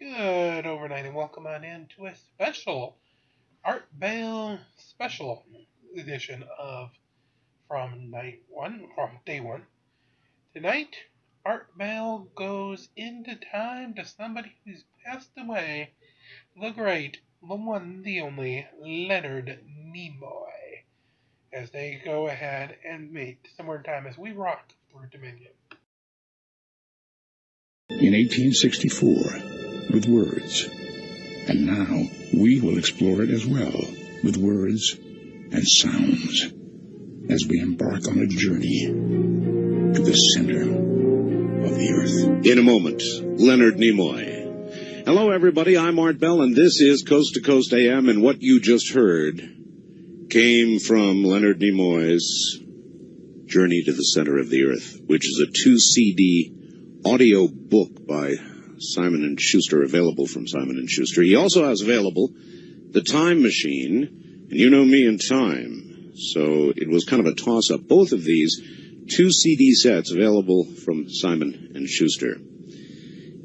Good overnight and welcome on in to a special Art Bale special edition of from day one. Tonight, Art Bale goes into time to somebody who's passed away, the great, the one, the only, Leonard Nimoy, as they go ahead and meet somewhere in time as we rock through Dominion. In 1864, with words. And now we will explore it as well, with words and sounds, as we embark on a journey to the center of the earth. In a moment, Leonard Nimoy. Hello, everybody. I'm Art Bell, and this is Coast to Coast AM, and what you just heard came from Leonard Nimoy's Journey to the Center of the Earth, which is a 2-CD audio book by Simon & Schuster, available from Simon & Schuster. He also has available The Time Machine, and you know me and time, so it was kind of a toss-up. Both of these 2 CD sets available from Simon & Schuster.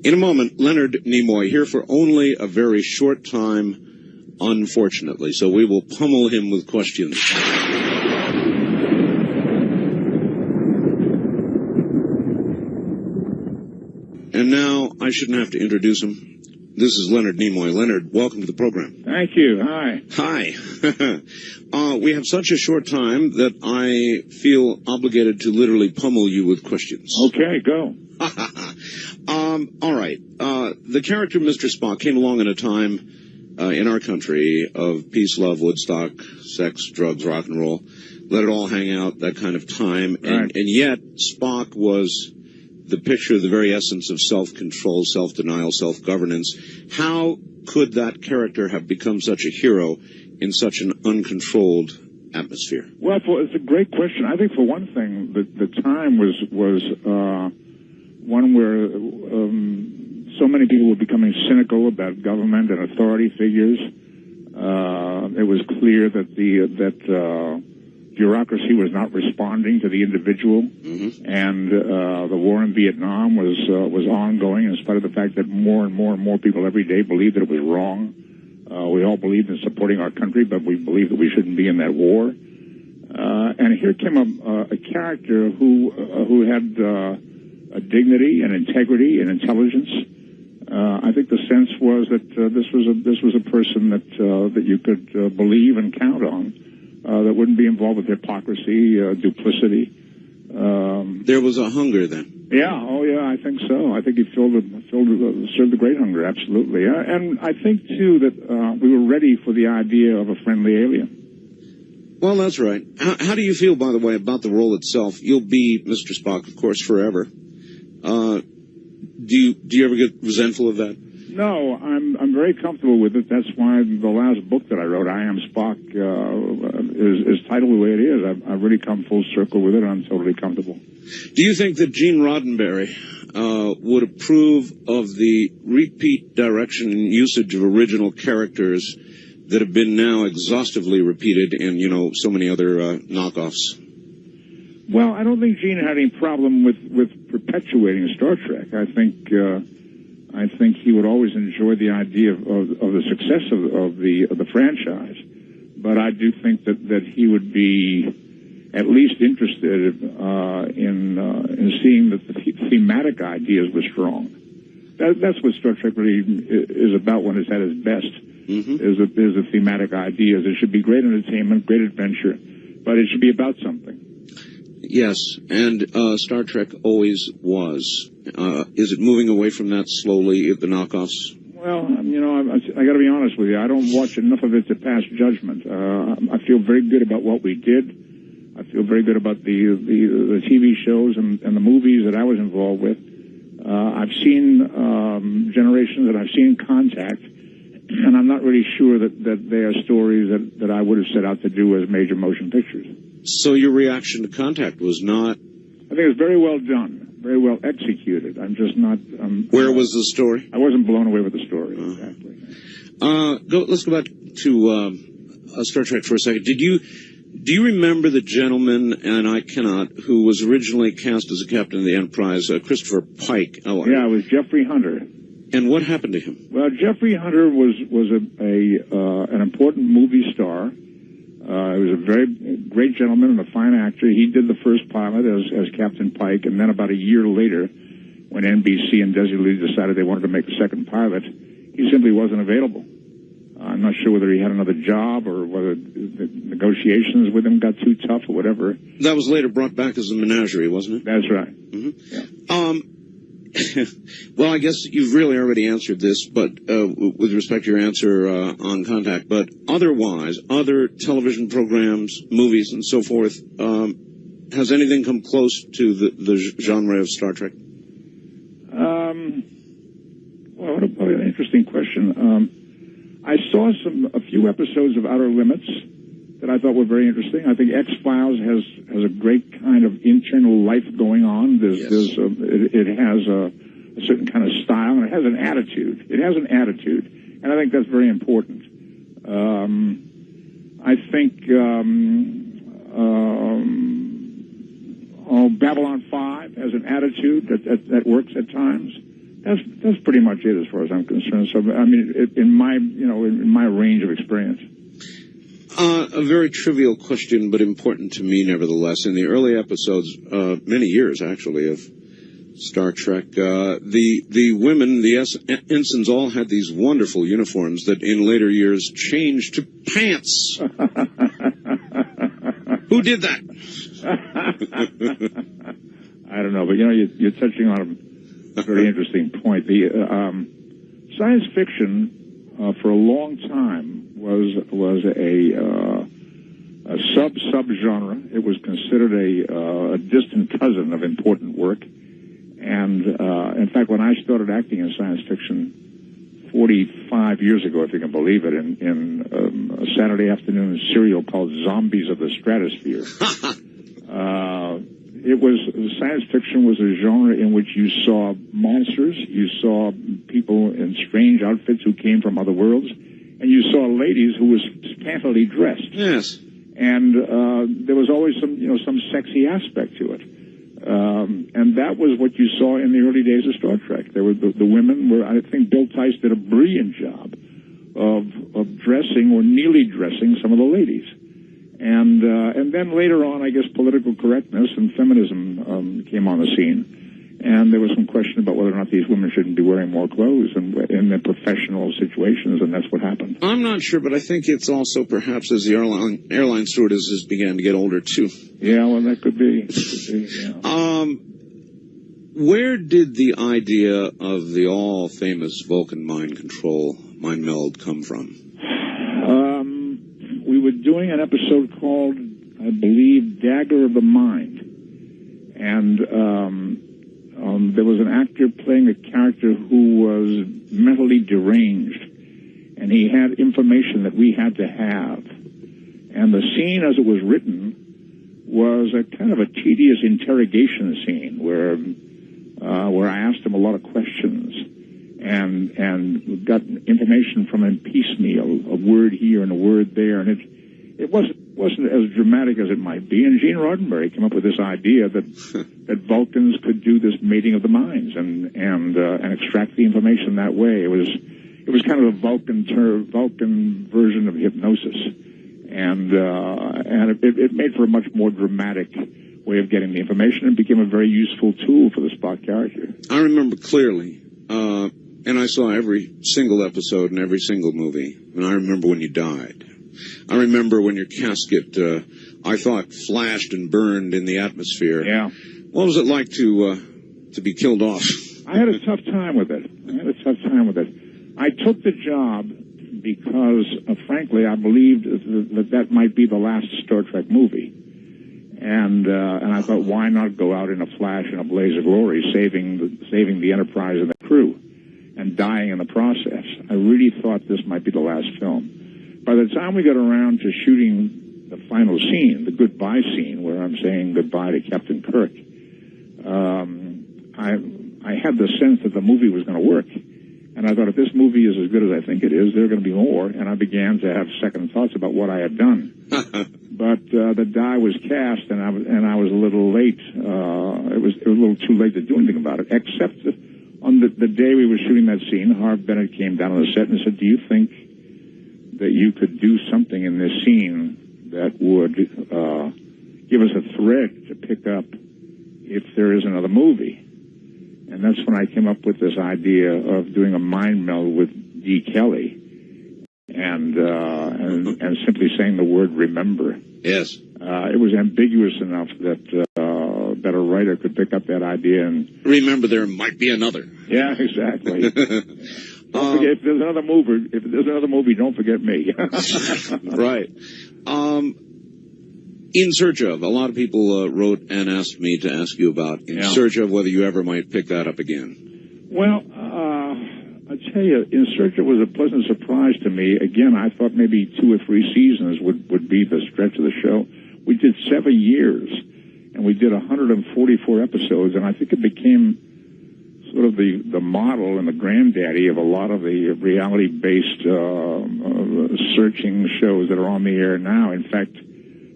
In a moment, Leonard Nimoy, here for only a very short time, unfortunately, so we will pummel him with questions. And now, I shouldn't have to introduce him. This is Leonard Nimoy. Leonard, welcome to the program. Thank you. Hi. Hi. We have such a short time that I feel obligated to literally pummel you with questions. Okay, go. All right. The character Mr. Spock came along in a time in our country of peace, love, Woodstock, sex, drugs, rock and roll. Let it all hang out, that kind of time. Right. And yet, Spock was the picture, the very essence of self-control, self-denial, self-governance. How could that character have become such a hero in such an uncontrolled atmosphere? Well, it's a great question. I think, for one thing, the time was one where so many people were becoming cynical about government and authority figures. It was clear that bureaucracy was not responding to the individual, and the war in Vietnam was ongoing, in spite of the fact that more and more people every day believed that it was wrong. We all believed in supporting our country, but we believed that we shouldn't be in that war. And here came a character who had a dignity and integrity and intelligence. I think the sense was that this was a person that you could believe and count on. That wouldn't be involved with hypocrisy, duplicity. There was a hunger then. Yeah, I think so. I think he served a great hunger, absolutely. And I think, too, that we were ready for the idea of a friendly alien. Well, that's right. How do you feel, by the way, about the role itself? You'll be Mr. Spock, of course, forever. Do you ever get resentful of that? No, I'm very comfortable with it. That's why the last book that I wrote, I Am Spock, is titled the way it is. I've really come full circle with it, and I'm totally comfortable. Do you think that Gene Roddenberry would approve of the repeat direction and usage of original characters that have been now exhaustively repeated in, so many other knockoffs? Well, I don't think Gene had any problem with perpetuating Star Trek. I think he would always enjoy the idea of the success of the franchise, but I do think that he would be at least interested in seeing that the thematic ideas were strong. That's what Star Trek really is about when it's at its best. Is the thematic ideas. It should be great entertainment, great adventure, but it should be about something. Yes, and Star Trek always was. Is it moving away from that slowly, the knockoffs? Well, I got to be honest with you. I don't watch enough of it to pass judgment. I feel very good about what we did. I feel very good about the TV shows and the movies that I was involved with. I've seen Generations, and I've seen Contact, and I'm not really sure that they are stories that I would have set out to do as major motion pictures. So your reaction to Contact was not... I think it was very well done, very well executed. I'm just not... Where was the story? I wasn't blown away with the story, exactly. Let's go back to Star Trek for a second. Do you remember the gentleman, and I cannot, who was originally cast as a captain of the Enterprise, Christopher Pike? Yeah, it was Jeffrey Hunter. And what happened to him? Well, Jeffrey Hunter was an important movie star. He was a very great gentleman and a fine actor. He did the first pilot as Captain Pike, and then about a year later, when NBC and Desi Lee decided they wanted to make a second pilot, he simply wasn't available. I'm not sure whether he had another job or whether the negotiations with him got too tough or whatever. That was later brought back as a menagerie, wasn't it? That's right. Mm-hmm. Yeah. Well, I guess you've really already answered this, but with respect to your answer on Contact, but otherwise, other television programs, movies, and so forth, has anything come close to the genre of Star Trek? Well, what an interesting question. I saw a few episodes of Outer Limits that I thought were very interesting. I think X-Files has a great kind of internal life going on. It has a certain kind of style, and it has an attitude. And I think that's very important. I think Babylon 5 has an attitude that works at times. That's pretty much it as far as I'm concerned. So, I mean, in my range of experience. A very trivial question, but important to me nevertheless. In the early episodes, many years actually, of Star Trek, the women, the ensigns, all had these wonderful uniforms that in later years changed to pants. Who did that? I don't know, but you're touching on a very interesting point. The science fiction for a long time was a sub-genre. It was considered a distant cousin of important work. And in fact, when I started acting in science fiction 45 years ago, if you can believe it, in a Saturday afternoon serial called Zombies of the Stratosphere, science fiction was a genre in which you saw monsters, you saw people in strange outfits who came from other worlds, and you saw ladies who were scantily dressed. Yes. And there was always some sexy aspect to it. And that was what you saw in the early days of Star Trek. There were the women were. I think Bill Tice did a brilliant job of dressing or nearly dressing some of the ladies. And then later on, I guess political correctness and feminism came on the scene, and there was some question about whether or not these women shouldn't be wearing more clothes in their professional situations, and that's what happened. I'm not sure, but I think it's also perhaps as the airline stewardesses began to get older too. Yeah, well, that could be. Yeah. Where did the idea of the all-famous Vulcan mind meld come from? We were doing an episode called, I believe, Dagger of the Mind. And there was an actor playing a character who was mentally deranged. And he had information that we had to have. And the scene as it was written was a kind of a tedious interrogation scene where I asked him a lot of questions. And got information from him piecemeal, a word here and a word there, and it wasn't as dramatic as it might be. And Gene Roddenberry came up with this idea that Vulcans could do this mating of the minds and extract the information that way. It was kind of a Vulcan version of hypnosis, and it made for a much more dramatic way of getting the information and became a very useful tool for the Spock character. I remember clearly. And I saw every single episode and every single movie. And I remember when you died. I remember when your casket, I thought, flashed and burned in the atmosphere. Yeah. What was it like to be killed off? I had a tough time with it. I took the job because, frankly, I believed that might be the last Star Trek movie. And I thought, why not go out in a flash and a blaze of glory, saving the Enterprise and the crew, and dying in the process. I really thought this might be the last film. By the time we got around to shooting the final scene, the goodbye scene, where I'm saying goodbye to Captain Kirk, I had the sense that the movie was going to work. And I thought, if this movie is as good as I think it is, there are going to be more. And I began to have second thoughts about what I had done. But the die was cast, and I was a little late. It was a little too late to do anything about it, except on the day we were shooting that scene, Harv Bennett came down on the set and said, do you think that you could do something in this scene that would give us a thread to pick up if there is another movie? And that's when I came up with this idea of doing a mind meld with D. Kelly and simply saying the word remember. Yes. It was ambiguous enough that a writer could pick up that idea and remember there might be another. Yeah, exactly. Don't forget, if there's another movie, don't forget me. Right. In Search Of, a lot of people wrote and asked me to ask you about In Search Of, whether you ever might pick that up again. Well, I tell you, In Search Of was a pleasant surprise to me. Again, I thought maybe 2 or 3 seasons would be the stretch of the show. We did 7 years, and we did 144 episodes, and I think it became sort of the model and the granddaddy of a lot of the reality-based searching shows that are on the air now. In fact,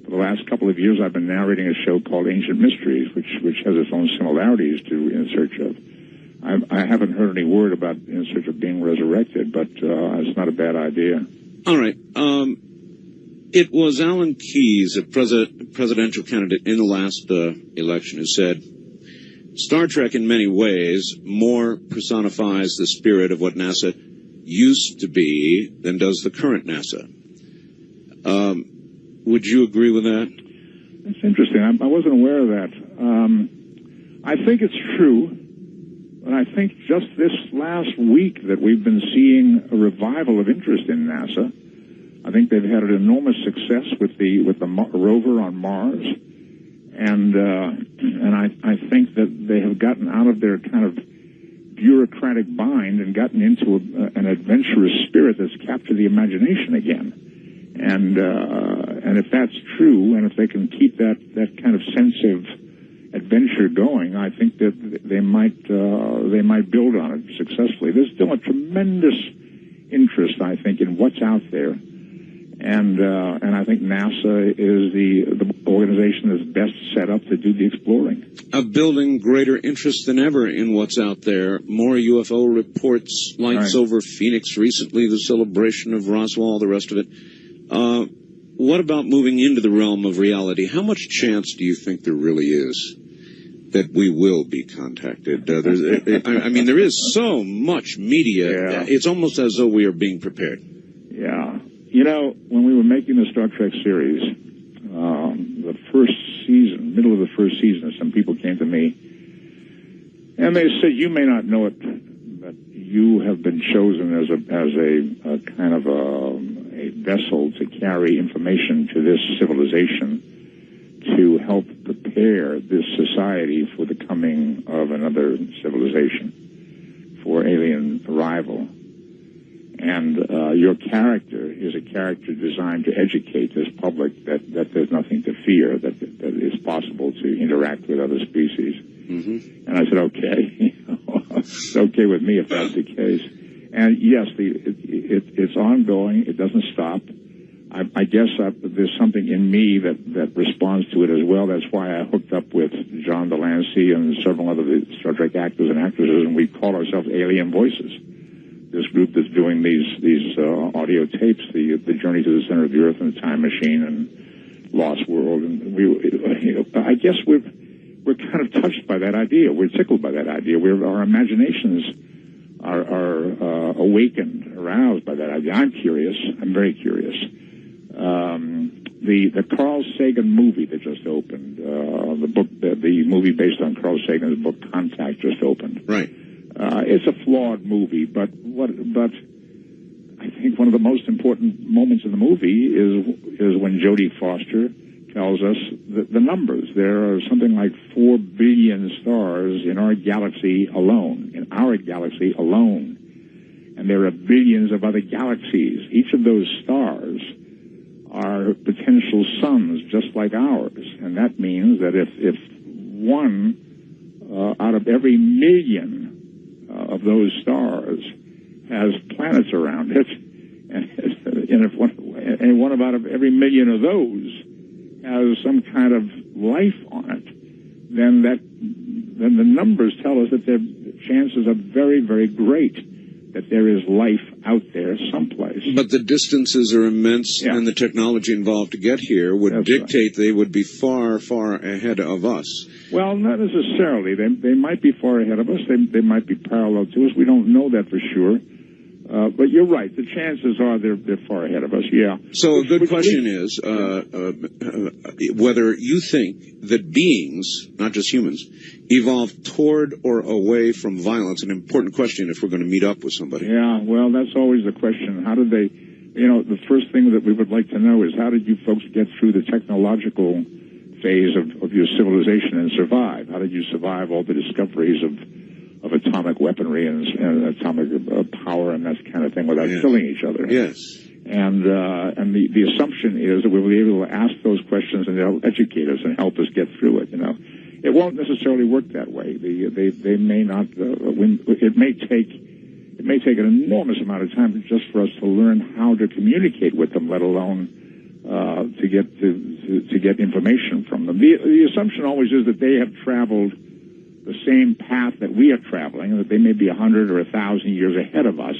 for the last couple of years, I've been narrating a show called Ancient Mysteries, which has its own similarities to In Search Of. I haven't heard any word about In Search Of being resurrected, but it's not a bad idea. All right. It was Alan Keyes, a presidential candidate in the last election, who said, Star Trek in many ways more personifies the spirit of what NASA used to be than does the current NASA. Would you agree with that? That's interesting. I wasn't aware of that. I think it's true, but I think just this last week that we've been seeing a revival of interest in NASA. I think they've had an enormous success with the rover on Mars, and I think that they have gotten out of their kind of bureaucratic bind and gotten into an adventurous spirit that's captured the imagination again. And if that's true, and if they can keep that kind of sense of adventure going, I think that they might build on it successfully. There's still a tremendous interest, I think, in what's out there. And I think NASA is the organization that's best set up to do the exploring. Building greater interest than ever in what's out there. More UFO reports, lights over Phoenix recently, the celebration of Roswell, the rest of it. What about moving into the realm of reality? How much chance do you think there really is that we will be contacted? I mean, there is so much media. Yeah. It's almost as though we are being prepared. Yeah. You know, when we were making the Star Trek series, the first season, middle of the first season, some people came to me, and they said, you may not know it, but you have been chosen as a kind of a vessel to carry information to this civilization to help prepare this society for the coming of another civilization, for alien arrival. And your character is a character designed to educate this public that there's nothing to fear, that it's possible to interact with other species. Mm-hmm. And I said, okay, it's okay with me if that's the case. And yes, it's ongoing. It doesn't stop. I guess there's something in me that responds to it as well. That's why I hooked up with John Delancey and several other Star Trek actors and actresses, and we call ourselves Alien Voices. This group that's doing these audio tapes, the Journey to the Center of the Earth and the Time Machine and Lost World, and I guess we're kind of touched by that idea. We're tickled by that idea. Our imaginations are awakened, aroused by that idea. I'm curious. I'm very curious. The Carl Sagan movie that just opened, the movie based on Carl Sagan's book Contact just opened. Right. It's a flawed movie, but I think one of the most important moments in the movie is when Jodie Foster tells us the numbers. There are something like 4 billion stars in our galaxy alone, and there are billions of other galaxies. Each of those stars are potential suns just like ours, and that means that if one out of every million of those stars has planets around it, and if one out of every million of those has some kind of life on it, then the numbers tell us that there chances are very, very great that there is life out there someplace. But the distances are immense, Yeah. and the technology involved to get here would That's dictate they would be far, far ahead of us. Well, not necessarily. They might be far ahead of us. They might be parallel to us. We don't know that for sure. But you're right. The chances are they're far ahead of us, yeah. So a good question is whether you think that beings, not just humans, evolve toward or away from violence. An important question if we're going to meet up with somebody. Yeah, well, that's always the question. How did they, the first thing that we would like to know is how did you folks get through the technological phase of your civilization and survive? How did you survive all the discoveries of atomic weaponry and atomic power and that kind of thing without killing each other? Yes. And the assumption is that we'll be able to ask those questions and they'll educate us and help us get through it. It won't necessarily work that way. They may not. It may take an enormous amount of time just for us to learn how to communicate with them, let alone to get information from them. The assumption always is that they have traveled the same path that we are traveling, that they may be 100 or 1,000 years ahead of us,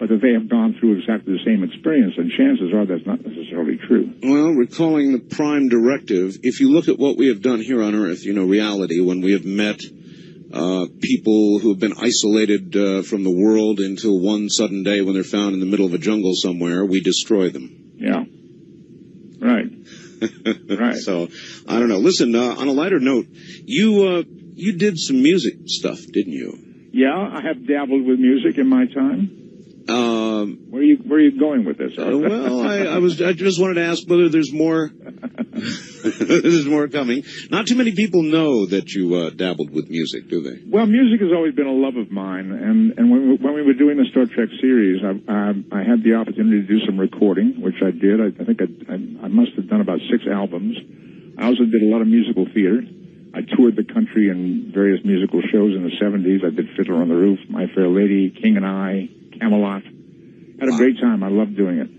but that they have gone through exactly the same experience, and chances are that's not necessarily true. Well, recalling the prime directive, if you look at what we have done here on Earth, reality, when we have met people who have been isolated from the world until one sudden day when they're found in the middle of a jungle somewhere, we destroy them. Yeah. Right. Right. So, I don't know. Listen, on a lighter note, you did some music stuff, didn't you? Yeah, I have dabbled with music in my time. Where are you going with this? Well, I just wanted to ask whether there's more. There's more coming. Not too many people know that you dabbled with music, do they? Well, music has always been a love of mine, and when we were doing the Star Trek series, I had the opportunity to do some recording, which I did. I think I must have done about 6 albums. I also did a lot of musical theater. I toured the country in various musical shows in the 70s. I did Fiddler on the Roof, My Fair Lady, King and I, Camelot. Had a great time. I loved doing it.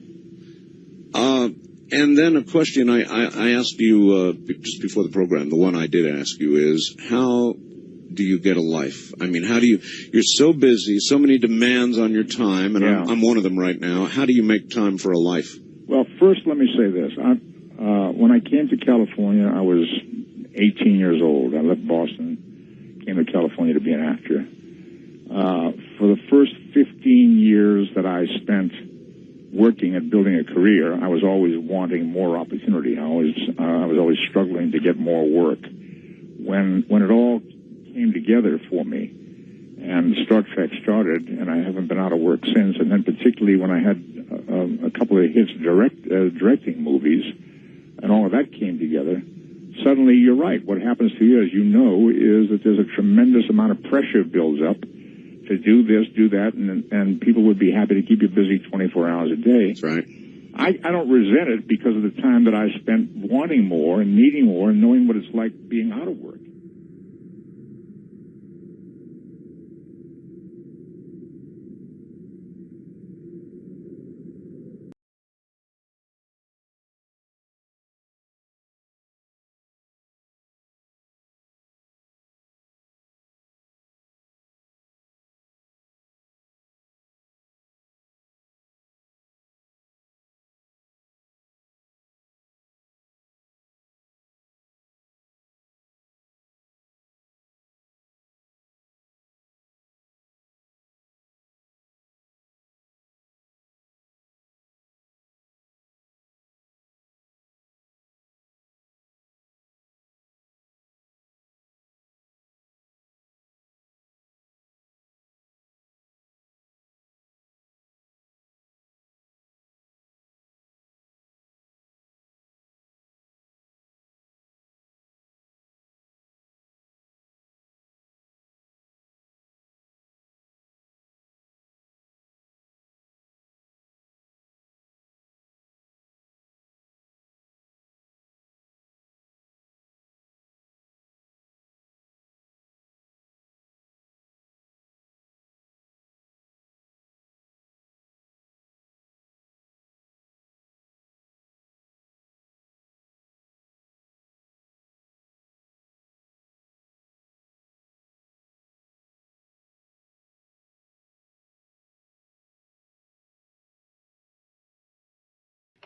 And then a question I asked you just before the program, the one I did ask you is, how do you get a life? I mean, you're so busy, so many demands on your time, and Yeah. I'm one of them right now. How do you make time for a life? Well, first, let me say this. When I came to California, I was 18 years old. I left Boston, came to California to be an actor. For the first 15 years that I spent working at building a career, I was always wanting more opportunity. I was always struggling to get more work. When it all came together for me, and Star Trek started, and I haven't been out of work since, and then particularly when I had a couple of hits directing movies, and all of that came together, suddenly you're right. What happens to you, as you know, is that there's a tremendous amount of pressure builds up to do this, do that, and people would be happy to keep you busy 24 hours a day. That's right. I don't resent it because of the time that I spent wanting more and needing more and knowing what it's like being out of work.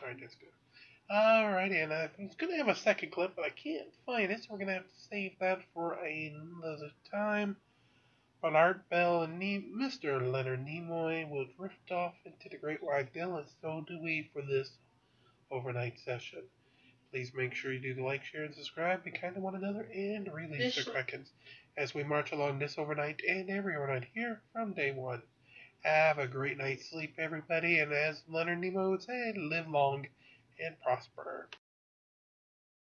Alright, that's good. Alrighty, and I was going to have a second clip, but I can't find it, so we're going to have to save that for another time. But Art Bell and Mr. Leonard Nimoy will drift off into the Great Wide Bill, and so do we for this overnight session. Please make sure you do the like, share, and subscribe, be kind to one another, and release the Krakens as we march along this overnight and every overnight here from day one. Have a great night's sleep, everybody, and as Leonard Nimoy would say, live long and prosper.